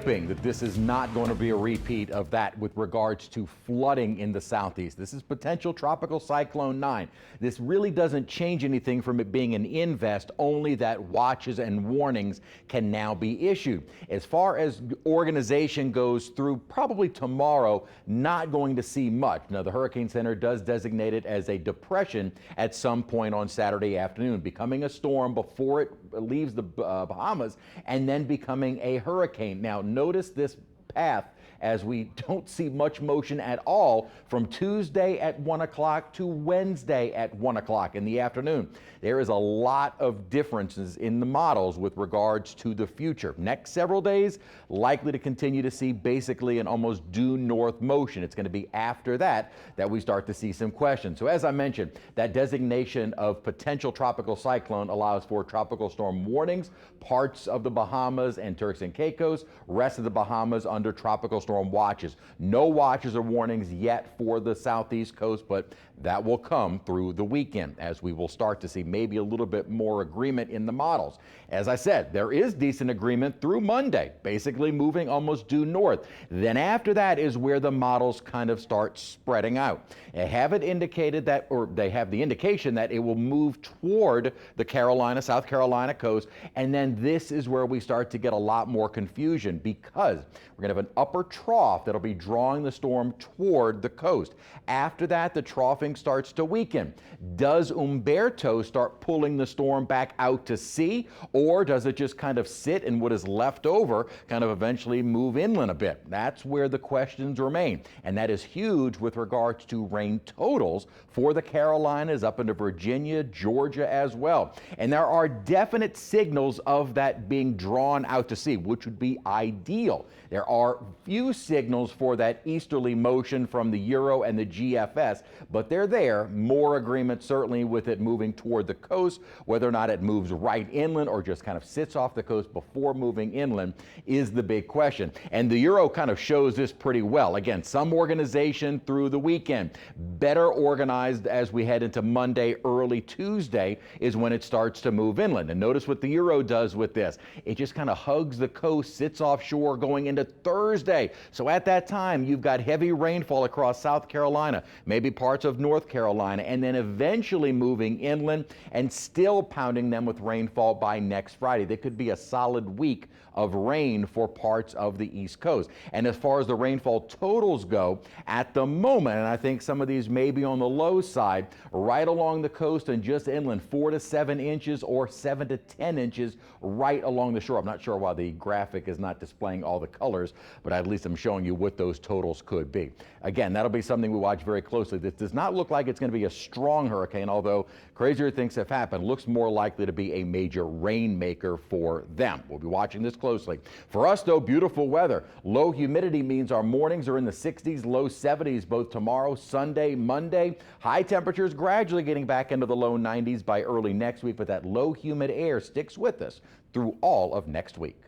hoping that this is not going to be a repeat of that with regards to flooding in the southeast. This is potential tropical cyclone 9. This really doesn't change anything from it being an invest, only that watches and warnings can now be issued. As far as organization goes through probably tomorrow, not going to see much. Now, the Hurricane Center does designate it as a depression at some point on Saturday afternoon, becoming a storm before it leaves the Bahamas and then becoming a hurricane. Now, notice this path as we don't see much motion at all from Tuesday at 1 o'clock to Wednesday at 1 o'clock in the afternoon. There is a lot of differences in the models with regards to the future. Next several days, likely to continue to see basically an almost due north motion. It's going to be after that that we start to see some questions. So as I mentioned, that designation of potential tropical cyclone allows for tropical storm warnings, parts of the Bahamas and Turks and Caicos, rest of the Bahamas under tropical storm watches. No watches or warnings yet for the southeast coast, but that will come through the weekend as we will start to see maybe a little bit more agreement in the models. As I said, there is decent agreement through Monday, basically moving almost due north. Then after that is where the models kind of start spreading out. They haven't indicated that, or they have the indication that it will move toward the Carolina, South Carolina coast, and then this is where we start to get a lot more confusion because we're going to have an upper trough that'll be drawing the storm toward the coast. After that, the troughing starts to weaken. Does Umberto start pulling the storm back out to sea, or does it just kind of sit and what is left over kind of eventually move inland a bit? That's where the questions remain, and that is huge with regards to rain totals for the Carolinas up into Virginia, Georgia as well. And there are definite signals of that being drawn out to sea, which would be ideal. There are few signals for that easterly motion from the Euro and the GFS, but they're there. More agreement certainly with it moving toward the coast. Whether or not it moves right inland or just kind of sits off the coast before moving inland is the big question. And the Euro kind of shows this pretty well. Again, some organization through the weekend. Better organized as we head into Monday, early Tuesday is when it starts to move inland. And notice what the Euro does with this. It just kind of hugs the coast, sits offshore going into Thursday. So at that time, you've got heavy rainfall across South Carolina, maybe parts of North Carolina, and then eventually moving inland and still pounding them with rainfall by next Friday. There could be a solid week of rain for parts of the East Coast. And as far as the rainfall totals go, at the moment, and I think some of these may be on the low side, right along the coast and just inland, 4 to 7 inches or 7 to 10 inches right along the shore. I'm not sure why the graphic is not displaying all the colors, but at least I'm showing you what those totals could be. Again, that'll be something we watch very closely. This does not look like it's going to be a strong hurricane, although crazier things have happened. Looks more likely to be a major rainmaker for them. We'll be watching this closely. For us, though, beautiful weather. Low humidity means our mornings are in the 60s, low 70s, both tomorrow, Sunday, Monday. High temperatures gradually getting back into the low 90s by early next week, but that low humid air sticks with us through all of next week.